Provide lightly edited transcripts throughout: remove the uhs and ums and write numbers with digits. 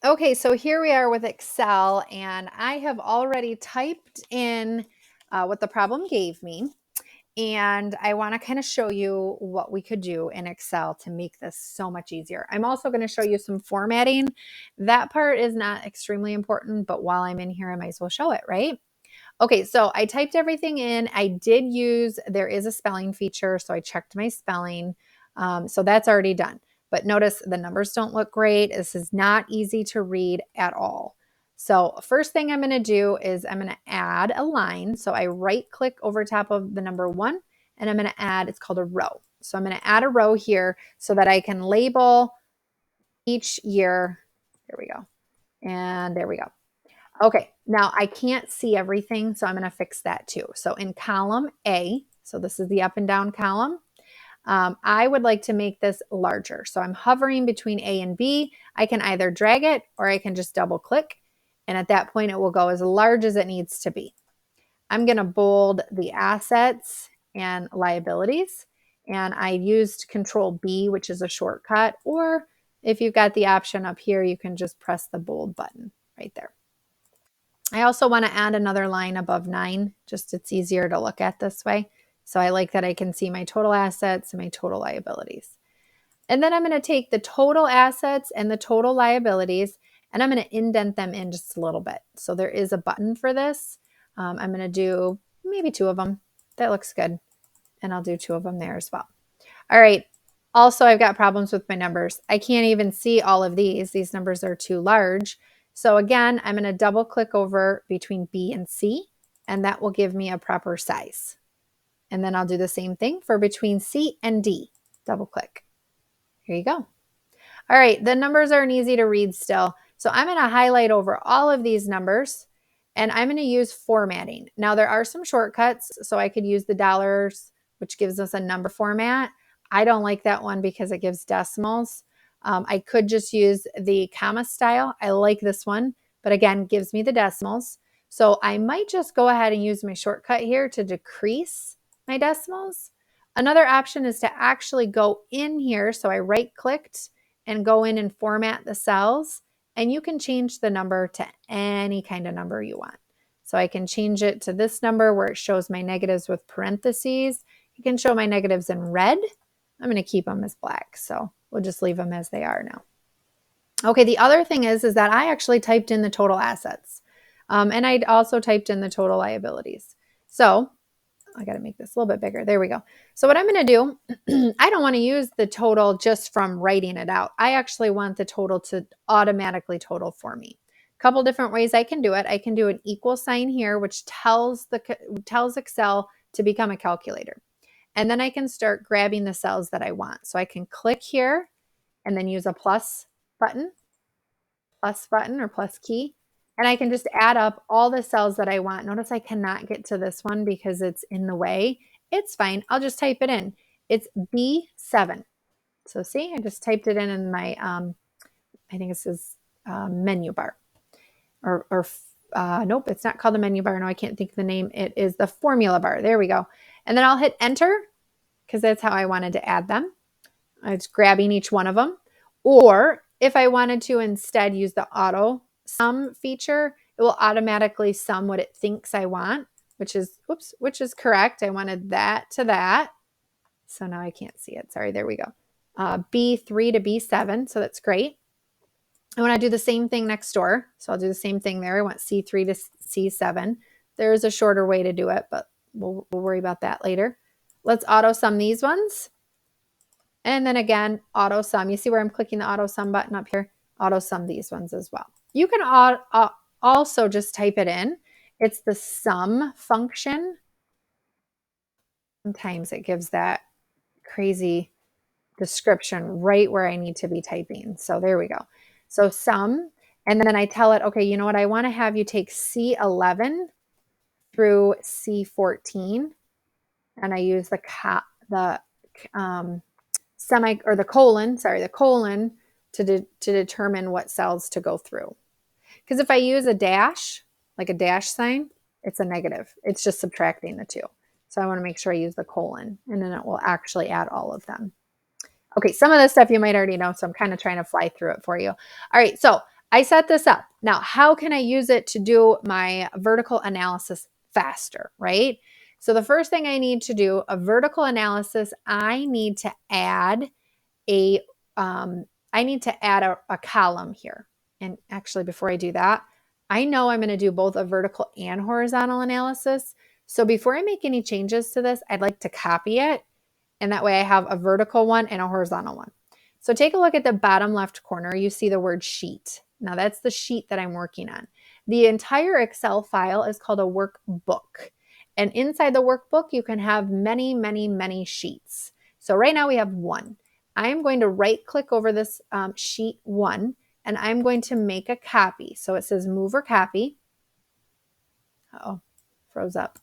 Okay, so here we are with Excel, and I have already typed in what the problem gave me. And I want to kind of show you what we could do in Excel to make this so much easier. I'm also going to show you some formatting. That part is not extremely important, but while I'm in here, I might as well show it, right? Okay, so I typed everything in. There is a spelling feature, so I checked my spelling. So that's already done. But notice the numbers don't look great. This is not easy to read at all. So first thing I'm going to do is I'm going to add a line. So I right click over top of the number 1 and I'm going to add, it's called a row. So I'm going to add a row here so that I can label each year. There we go. And there we go. Okay, now I can't see everything, so I'm going to fix that too. So in column A, so this is the up and down column, I would like to make this larger. So I'm hovering between A and B. I can either drag it or I can just double click. And at that point, it will go as large as it needs to be. I'm going to bold the assets and liabilities. And I used Control B, which is a shortcut. Or if you've got the option up here, you can just press the bold button right there. I also want to add another line above 9, just it's easier to look at this way. So I like that I can see my total assets and my total liabilities. And then I'm going to take the total assets and the total liabilities, and I'm going to indent them in just a little bit. So there is a button for this. I'm going to do maybe 2 of them. That looks good. And I'll do 2 of them there as well. All right. Also, I've got problems with my numbers. I can't even see all of these. These numbers are too large. So again, I'm going to double click over between B and C, and that will give me a proper size. And then I'll do the same thing for between C and D. Double click. Here you go. All right, the numbers aren't easy to read still. So I'm going to highlight over all of these numbers, and I'm going to use formatting. Now, there are some shortcuts, so I could use the dollars, which gives us a number format. I don't like that one because it gives decimals. I could just use the comma style. I like this one, but again, gives me the decimals. So I might just go ahead and use my shortcut here to decrease my decimals. Another option is to actually go in here. So I right clicked and go in and format the cells, and you can change the number to any kind of number you want. So I can change it to this number where it shows my negatives with parentheses. You can show my negatives in red. I'm going to keep them as black, so we'll just leave them as they are now. Okay, the other thing is that I actually typed in the total assets, and I also typed in the total liabilities. So I got to make this a little bit bigger. There we go. So what I'm going to do, I don't want to use the total just from writing it out. I actually want the total to automatically total for me. A couple different ways I can do it. I can do an equal sign here, which tells Excel to become a calculator. And then I can start grabbing the cells that I want. So I can click here and then use a plus button or plus key. And I can just add up all the cells that I want. Notice I cannot get to this one because it's in the way. It's fine. I'll just type it in. It's B7. So see, I just typed it in my, I think this is menu bar. Nope, it's not called the menu bar. No, I can't think of the name. It is the formula bar. There we go. And then I'll hit enter because that's how I wanted to add them. I was grabbing each one of them. Or if I wanted to instead use the auto sum feature, it will automatically sum what it thinks I want, which is correct. I wanted that to that. So now I can't see it. Sorry, there we go. B3 to B7, so that's great. I want to do the same thing next door. So I'll do the same thing there. I want C3 to C7. There's a shorter way to do it, but we'll worry about that later. Let's auto sum these ones. And then again, auto sum. You see where I'm clicking the auto sum button up here? Auto sum these ones as well. You can also just type it in. It's the sum function. Sometimes it gives that crazy description right where I need to be typing. So there we go. So sum, and then I tell it, okay, you know what? I want to have you take C11 through C14, and I use the colon to determine what cells to go through. Because if I use a dash, like a dash sign, it's a negative. It's just subtracting the 2. So I want to make sure I use the colon, and then it will actually add all of them. Okay, some of this stuff you might already know, so I'm kind of trying to fly through it for you. All right, so I set this up. Now, how can I use it to do my vertical analysis faster, right? So the first thing I need to do, a vertical analysis, I need to add a a column here. And actually, before I do that, I know I'm going to do both a vertical and horizontal analysis. So before I make any changes to this, I'd like to copy it. And that way I have a vertical one and a horizontal one. So take a look at the bottom left corner. You see the word sheet. Now that's the sheet that I'm working on. The entire Excel file is called a workbook. And inside the workbook, you can have many, many, many sheets. So right now we have one. I'm going to right click over this sheet one, and I'm going to make a copy. So it says move or copy. Uh-oh, froze up.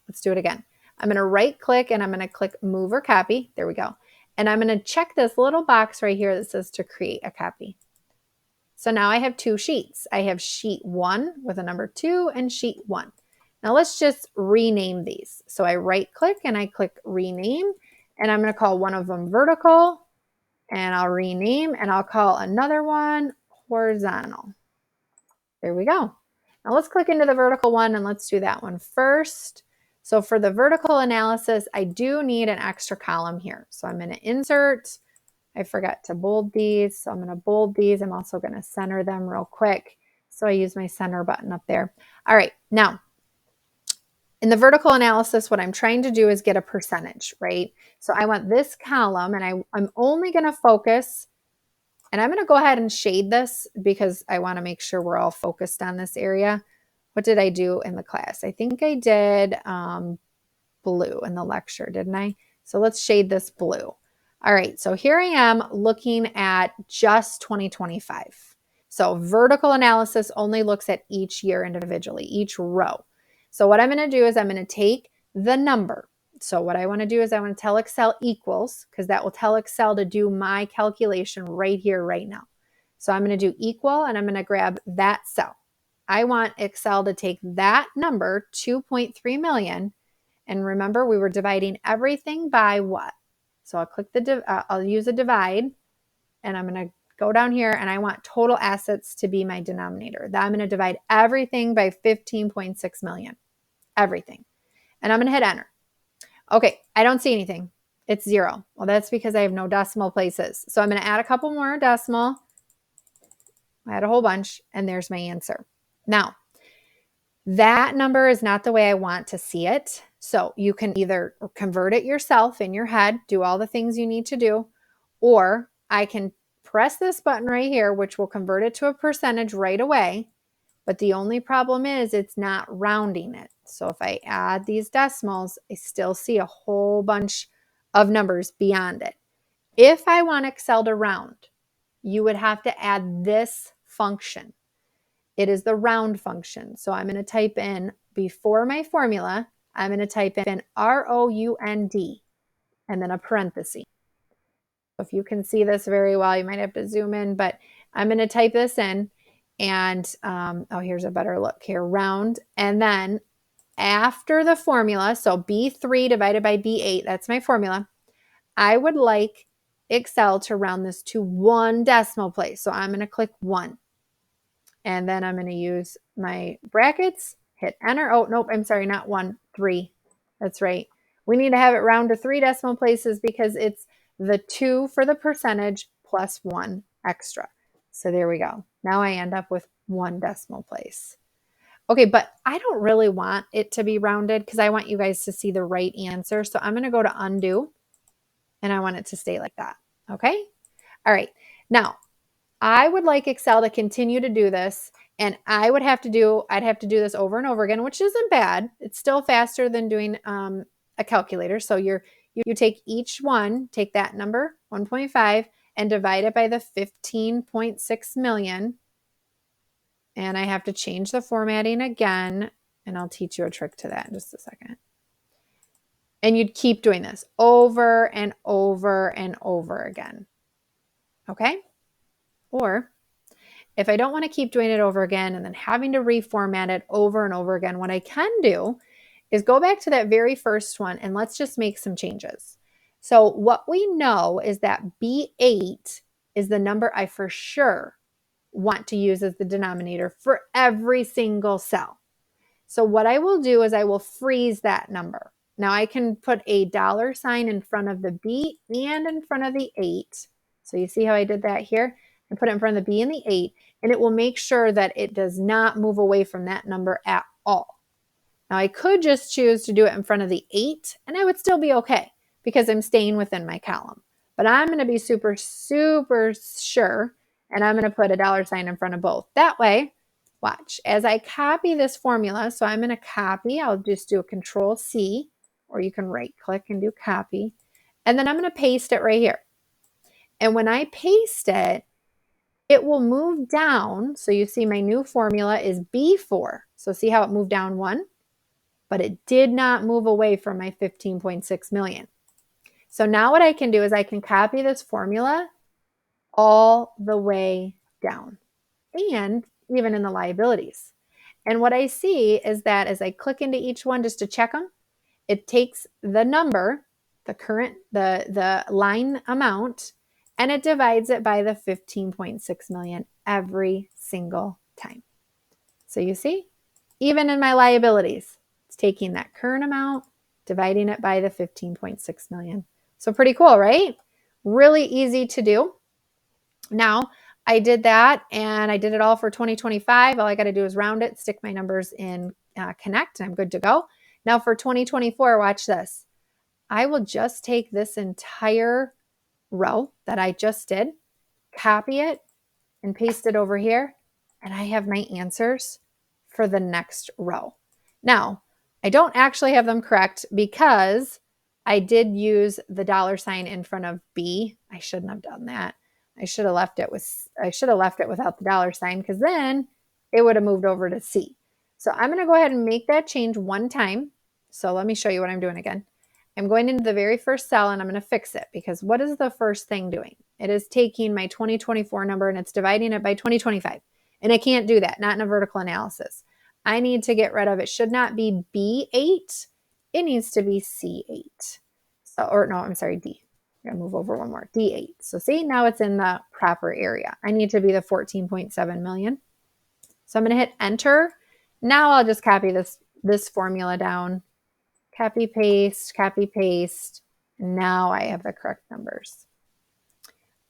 Let's do it again. I'm going to right click and I'm going to click move or copy. There we go. And I'm going to check this little box right here that says to create a copy. So now I have two sheets. I have sheet 1 with a number 2 and sheet 1. Now let's just rename these. So I right click and I click rename, and I'm going to call one of them vertical, and I'll rename, and I'll call another one horizontal. There we go. Now let's click into the vertical one and let's do that one first. So for the vertical analysis, I do need an extra column here. So I'm going to insert. I forgot to bold these, so I'm going to bold these. I'm also going to center them real quick. So I use my center button up there. All right, now in the vertical analysis, what I'm trying to do is get a percentage, right? So I want this column, and I'm only going to focus, and I'm going to go ahead and shade this because I want to make sure we're all focused on this area. What did I do in the class? I think I did blue in the lecture, didn't I? So let's shade this blue. All right, so here I am looking at just 2025. So vertical analysis only looks at each year individually, each row. So what I'm going to do is I'm going to take the number. So what I want to do is I want to tell Excel equals, because that will tell Excel to do my calculation right here, right now. So I'm going to do equal, and I'm going to grab that cell. I want Excel to take that number, 2.3 million, and remember we were dividing everything by what? So I'll click I'll use a divide, and I'm going to go down here, and I want total assets to be my denominator. I'm going to divide everything by 15.6 million, everything. And I'm going to hit enter. Okay, I don't see anything. It's 0. Well, that's because I have no decimal places. So I'm going to add a couple more decimal. I add a whole bunch, and there's my answer. Now, that number is not the way I want to see it. So you can either convert it yourself in your head, do all the things you need to do, or I can press this button right here, which will convert it to a percentage right away. But the only problem is it's not rounding it. So if I add these decimals, I still see a whole bunch of numbers beyond it. If I want Excel to round, you would have to add this function. It is the round function. So I'm going to type in, before my formula, I'm going to type in ROUND and then a parenthesis. If you can see this very well, you might have to zoom in, but I'm going to type this in, and oh, here's a better look here, round. And then after the formula, so B3 divided by B8, that's my formula. I would like Excel to round this to 1 decimal place. So I'm going to click 1. And then I'm going to use my brackets, hit enter. Oh, nope, I'm sorry, not 1, 3. That's right. We need to have it round to 3 decimal places because it's the 2 for the percentage plus 1 extra. So there we go. Now I end up with 1 decimal place. Okay, but I don't really want it to be rounded because I want you guys to see the right answer. So I'm going to go to undo, and I want it to stay like that. Okay? All right. Now, I would like Excel to continue to do this, and I'd have to do this over and over again, which isn't bad. It's still faster than doing a calculator. So you take each one, take that number, 1.5, and divide it by the 15.6 million. And I have to change the formatting again, and I'll teach you a trick to that in just a second. And you'd keep doing this over and over and over again. Okay? Or if I don't want to keep doing it over again and then having to reformat it over and over again, what I can do is go back to that very first one, and let's just make some changes. So what we know is that B8 is the number I for sure want to use as the denominator for every single cell. So what I will do is I will freeze that number. Now I can put a $sign in front of the B and in front of the 8. So you see how I did that here? I put it in front of the B and the 8, and it will make sure that it does not move away from that number at all. Now I could just choose to do it in front of the 8, and I would still be okay because I'm staying within my column. But I'm going to be super, super sure, and I'm going to put a $sign in front of both. That way, watch, as I copy this formula, so I'm going to copy, I'll just do a Control C, or you can right click and do copy, and then I'm going to paste it right here. And when I paste it, it will move down. So you see my new formula is B4. So see how it moved down 1? But it did not move away from my 15.6 million. So now what I can do is I can copy this formula all the way down, and even in the liabilities. And what I see is that as I click into each one just to check them, it takes the number, the current, the line amount, and it divides it by the 15.6 million every single time. So you see, even in my liabilities, it's taking that current amount, dividing it by the 15.6 million. So pretty cool, right? Really easy to do. Now, I did that, and I did it all for 2025. All I got to do is round it, stick my numbers in Connect, and I'm good to go. Now for 2024, watch this. I will just take this entire row that I just did, copy it, and paste it over here, and I have my answers for the next row. Now, I don't actually have them correct because I did use the $sign in front of B. I shouldn't have done that. I should have left it without the $sign, because then it would have moved over to C. So I'm going to go ahead and make that change one time. So let me show you what I'm doing again. I'm going into the very first cell, and I'm going to fix it, because what is the first thing doing? It is taking my 2024 number and it's dividing it by 2025. And I can't do that, not in a vertical analysis. I need to get rid of, it should not be B8. It needs to be C8. So, or no, I'm sorry, D. I'm going to move over one more, D8. So see, now it's in the proper area. I need to be the 14.7 million. So I'm going to hit enter. Now I'll just copy this formula down. Copy, paste. Now I have the correct numbers.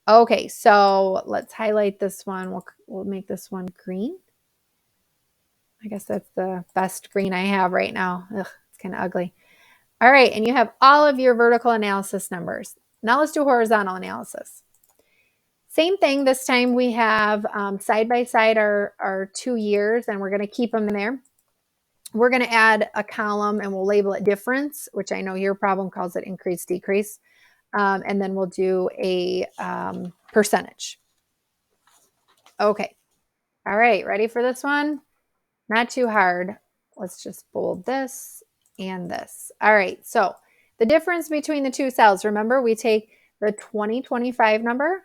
Okay, so let's highlight this one. We'll make this one green. I guess that's the best green I have right now. Ugh, it's kind of ugly. All right, and you have all of your vertical analysis numbers. Now let's do horizontal analysis. Same thing. This time we have side by side our 2 years, and we're going to keep them in there. We're going to add a column, and we'll label it difference, which I know your problem calls it increase, decrease. And then we'll do a percentage. Okay. All right. Ready for this one? Not too hard. Let's just bold this and this. All right. So the difference between the two cells, remember, we take the 2025 number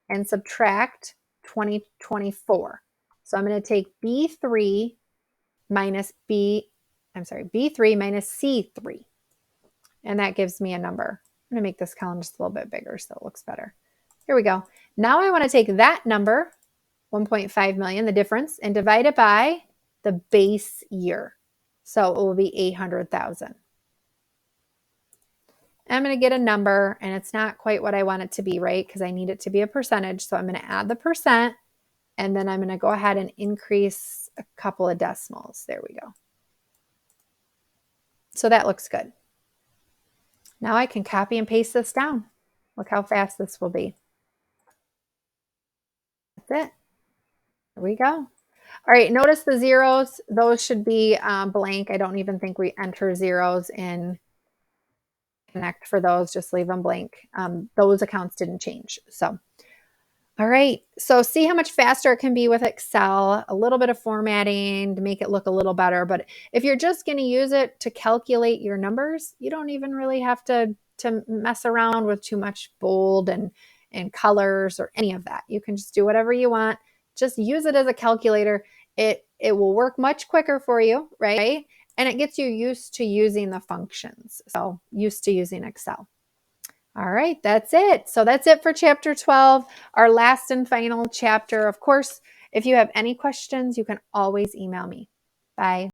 and subtract 2024. So I'm going to take B3 minus B3 minus C3. And that gives me a number. I'm going to make this column just a little bit bigger so it looks better. Here we go. Now I want to take that number, 1.5 million, the difference, and divide it by the base year. So it will be 800,000. I'm going to get a number, and it's not quite what I want it to be, right? Because I need it to be a percentage. So I'm going to add the percent, and then I'm going to go ahead and increase a couple of decimals. There we go. So that looks good. Now I can copy and paste this down. Look how fast this will be. That's it. There we go. All right, notice the zeros. Those should be blank. I don't even think we enter zeros in Connect for those. Just leave them blank. Those accounts didn't change. So, all right. So see how much faster it can be with Excel. A little bit of formatting to make it look a little better. But if you're just going to use it to calculate your numbers, you don't even really have to mess around with too much bold and colors or any of that. You can just do whatever you want. Just use it as a calculator. It will work much quicker for you, right? And it gets you used to using the functions. So used to using Excel. All right, that's it. So that's it for chapter 12, our last and final chapter. Of course, if you have any questions, you can always email me. Bye.